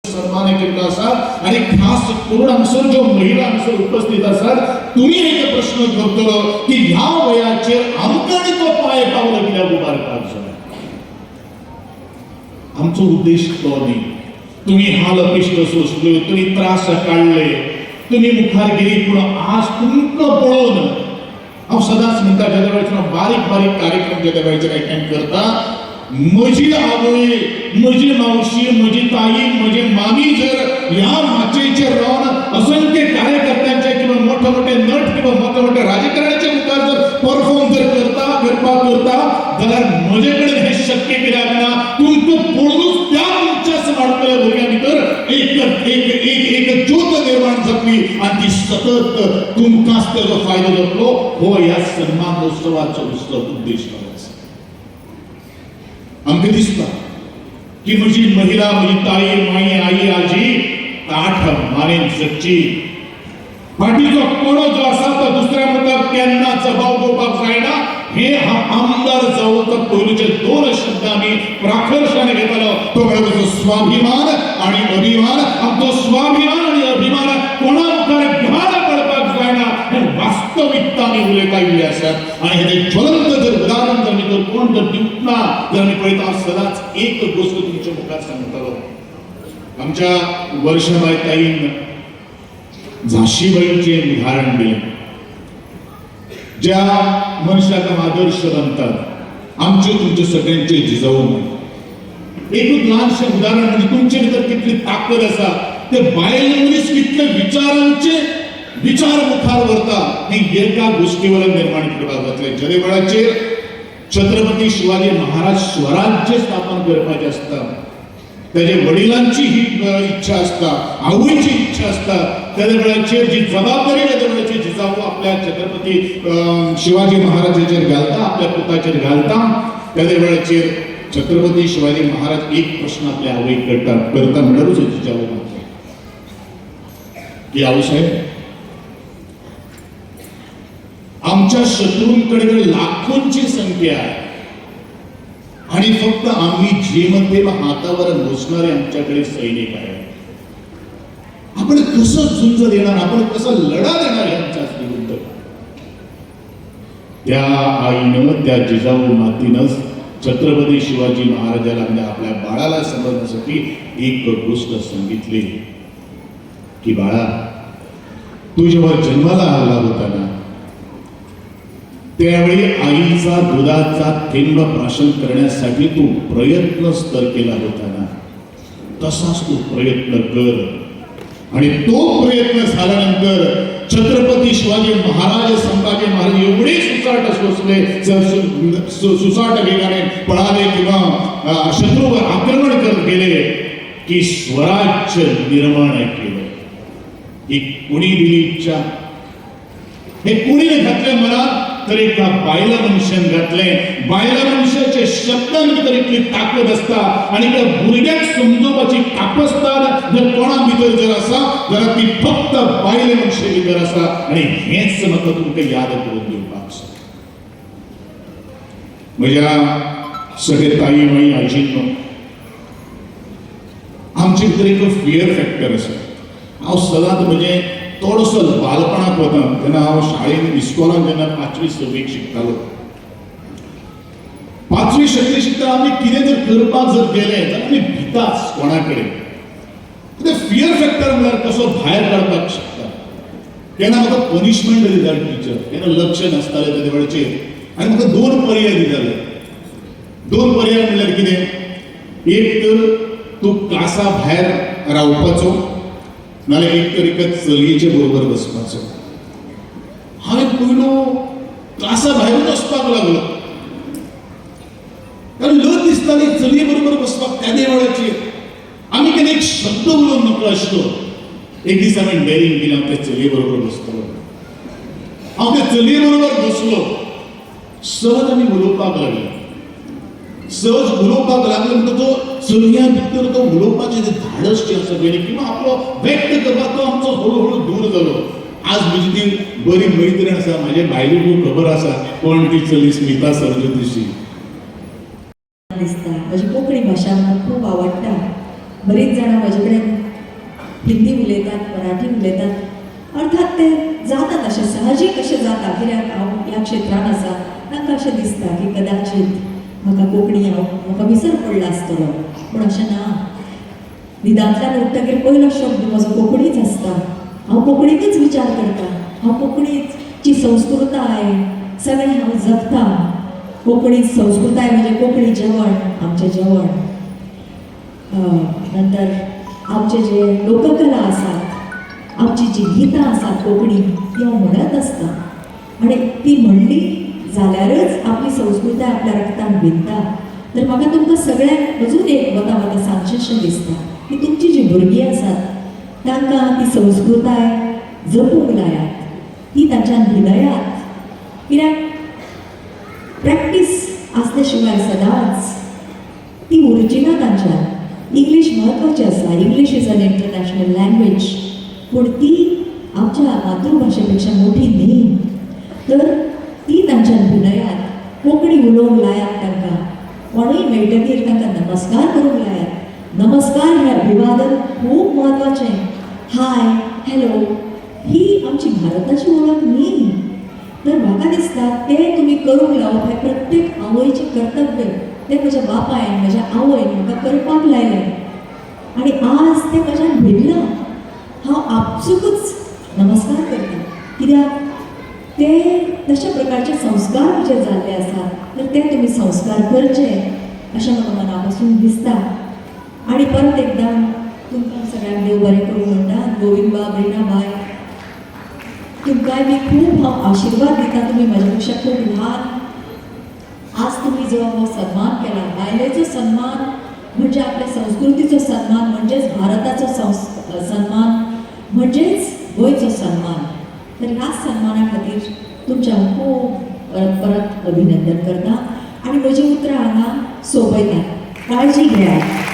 सन्मान केला असा आणि खास करून आमचं जो महिला आमचं उपस्थित असतात तुम्ही एक प्रश्न करतो की ह्या वयाचे आमकाने तो पाय पावलं गेल्या उभारतात आमचा उद्देश तो नाही तुम्ही हाल अपिष्ट सोसले तुम्ही त्रास काढले तुम्ही मुखारगिरी पुढं आज तुमचं पळून अहो सदाच म्हणता ज्या बारीक बारीक कार्यक्रम ज्या वेळेचे काही करता माझी आवळी माझी मावशी माझी ताई माझी मामी जर या माचेचे राहून असंख्य कार्यकर्त्यांचे किंवा मोठे मोठे नट किंवा मोठे मोठे राजकारणाचे मुखार जर परफॉर्म जर करता करता जाल्यार माझ्याकडे हे शक्य केल्याक ना तुमचं पळूनच त्या तुमच्याच वाढतल्या भुरग्यां भितर एक ज्योत निर्माण जातली आणि ती सतत तुमकांच त्याचो फायदो जातलो हो या सन्मान उत्सवाचो उद्देश आमकां दिसता की म्हजी महिला म्हजी ताई माई आई आजी ताठ मानेन जगची फाटीचो कोणो जो आसा तो दुसऱ्या मुखार केन्ना जबाब घेवपाक जायना हे आमदार जावन तो पयलींचे दोन शब्द आमी प्राकर्शाने घेतालो तो म्हणजे स्वाभिमान आणि अभिमान आमचो स्वाभिमान आणि अभिमान कोणा मुखार घाण पडपाक जायना हे वास्तविकता आमी उलयता येयली आसात आणि हे ज्वलंत जर उदाहरण जर मी कोण जर दिवना जर मी पळयता सदांच एक गोष्ट तुमच्या मुखार सांगतलो आमच्या वर्षाबाई ताईन झाशीबाईचे उदाहरण दिले ज्या मनशाक आदर्श बनतात आमचे तुमचे सगळ्यांचे जिजाऊ एकूच लहानशें उदाहरण म्हणजे तुमचे भितर कितली ताकद आसा ते बायल मनीस कितले विचारांचे विचार मुखार व्हरता ही एका गोष्टीवर निर्माण करपाक जातले ज्या वेळाचेर छत्रपती शिवाजी महाराज स्वराज्य स्थापन करपाचे असता त्याच्या वडिलांची ही इच्छा असता आवडीची इच्छा असता त्या वेळाचेर जी जबाबदारी त्या वेळाची जिजाऊ आपल्या छत्रपती शिवाजी महाराजाचेर घालता आपल्या पुताचेर घालता त्या वेळाचेर छत्रपती शिवाजी महाराज एक प्रश्न आपल्या आवयक करता म्हणूनच जिजाऊ म्हणतात की आऊसाहेब आमच्या शत्रूंकडे लाखोंची संख्या आहे आणि फक्त आम्ही जेमतेम हातावर मोजणारे आमच्याकडे सैनिक आहेत आपण कसं झुंज देणार आपण कसं लढा देणार यांच्या विरुद्ध त्या आईनं त्या जिजाऊ मातीनं छत्रपती शिवाजी महाराजांना आपल्या बाळाला समजण्यासाठी एक गोष्ट सांगितली की बाळा तू जेव्हा जन्माला आला होता ना त्यावेळी आईचा दुधाचा थेंब प्राशन करण्यासाठी तू प्रयत्न केला होता ना तसाच तू प्रयत्न कर आणि तो प्रयत्न झाल्यानंतर छत्रपती शिवाजी महाराज संभाजी महाराज एवढे सुसाट सोसले सुसाट वेगाने पळाले किंवा शत्रूवर आक्रमण करत गेले की स्वराज्य निर्माण केलं ही कुणी दिली इच्छा हे कुणीने घातले मला तर एका बायला मनुष्यान घातले बायला मनुष्याचे शब्दांनी इतली ताकद असता आणि त्या भुरग्याक समजोवपाची ताकद जर कोणा भितर जर असा जर ती फक्त बायले मनुष्य भितर असा आणि हेच म्हाका तुमकां याद करून दिवपाक म्हज्या सगळे ताई माई आजींनो आमचे भितर एक फियर फॅक्टर आसा हांव सदांच म्हणजे थोडंसं बालपणाक वता तेन्ना हांव शाळेन इस्कॉलान जेन्ना 5वी 6वीक शिकतालो 5वी 6वी शिकता आमी कितें जर करपाक जर गेले जाल्यार आमी भिताच कोणा कडेन कितें फियर फॅक्टर म्हळ्यार कसो भायर काडपाक शकता केन्ना म्हाका पनिशमेंट दिताली टिचर केन्ना लक्ष नासतालें तेदे वेळाचेर आनी म्हाका 2 पर्याय दिताले 2 पर्याय म्हणल्यार कितें एक तर तूं क्लासा भायर रावपाचो नाल्यार एक तर एका चलयेचे बरोबर बसपाचो हांवें पयलो क्लासा भायरूच वचपाक लागलो कारण लज दिसताली चलये बरोबर बसपाक त्या वेळाचेर आमी केन्ना एक शब्द उलोवंक नकळो आशिल्लो एक दीस हांवें डेरींग केलें हांव त्या चलये बरोबर बसतलो हांव त्या चलये बरोबर बसलो सहज आमी उलोवपाक लागले सहज उलोवपाक लागले म्हणटा तो चलया भितर तो उलोवपाचें जें धाडस जें आसा पळय किंवा आपलो व्यक्त करपाक तो आमचो हळू हळू दूर जालो आज म्हजी ती बरी मैत्रीण आसा म्हाजे बायलेक खूब खबर आसा कोण ती चली स्मिता सरस्वतीची दिसता म्हजी कोंकणी भाशा म्हाका खूब आवडटा बरीच जाणां म्हजे कडेन हिंदी उलयतात, मराठी उलयतात. अर्थात ते जातात अशें साहजीक अशें जाता, कित्याक हांव ह्या क्षेत्रांत आसा. तांकां अशें दिसता की कदाचित म्हाका कोंकणी म्हाका विसर पडला आसतलो, पूण अशें ना. न्हिदांतल्यान उठ्ठकीर पयलो शब्द म्हजो कोंकणीच आसता. हांव कोंकणीतूच विचार करतां, हांव कोंकणीची संस्कृताय सगळें हांव जगता. कोंकणी संस्कृताय म्हणजे कोंकणी जेवण, आमचें जेवण, नंतर आमचे जे लोककला आसात, आमची जी गितां आसात कोंकणी, ती हांव म्हणत आसता. आनी ती म्हणली जाल्यारच आपली संस्कृताय आपल्या रक्तान भिनता. तर म्हाका तुमकां सगळ्यांक अजून एक वता सांगचेंशें दिसता की तुमची जी भुरगीं आसात तांकां ती संस्कृताय जपूंक लायात, ती तांच्यान भिनयात. कित्याक प्रॅक्टीस आसले शिवाय सदांच ती उरची ना तांच्यान. इंग्लीश म्हत्वाची आसा, English is an international language, पूण ती आमच्या मातृभाशेपेक्षा मोठी न्ही. तर ती तांच्यान भिनयात, कोंकणी उलोवंक लायात तांकां. कोणूय मेळटकीर तांकां नमस्कार करूंक लायात. नमस्कार हें अभिवादन खूब म्हत्वाचें. हाय, हॅलो ही आमची भारताची ओळख न्ही. तर म्हाका दिसता तें तुमी करूंक लावप हें प्रत्येक आवयचें कर्तव्य. तें म्हज्या बापायन, म्हज्या आवयन म्हाका करपाक लायलें आनी आज तें म्हज्यान भिडलां. हांव आपसूकच नमस्कार करतां, कित्याक ते तशा प्रकारचे संस्कार म्हजे जाल्ले आसात. तर ते तुमी संस्कार करचे अशें म्हाका मना पासून दिसता. आनी परत एकदां तुमकां सगळ्यांक देव बरें करूं म्हणटा. गोविंद बाब, रिना बाय, तुमकांय बी खूब हांव आशिर्वाद दिता. तुमी म्हाज्या पेक्षा खूब ल्हान. आज तुम्ही जो हो सन्मान केला, बायलेचो सन्मान म्हणजे आपल्या संस्कृतीचो सन्मान, म्हणजेच भारताचो सन्मान, म्हणजेच गोंयचो सन्मान. तर ह्या सन्माना खातीर तुमच्या खूब परत परत अभिनंदन करता आनी म्हजी उतरां हांगा सोंपयता. काळजी घेयात.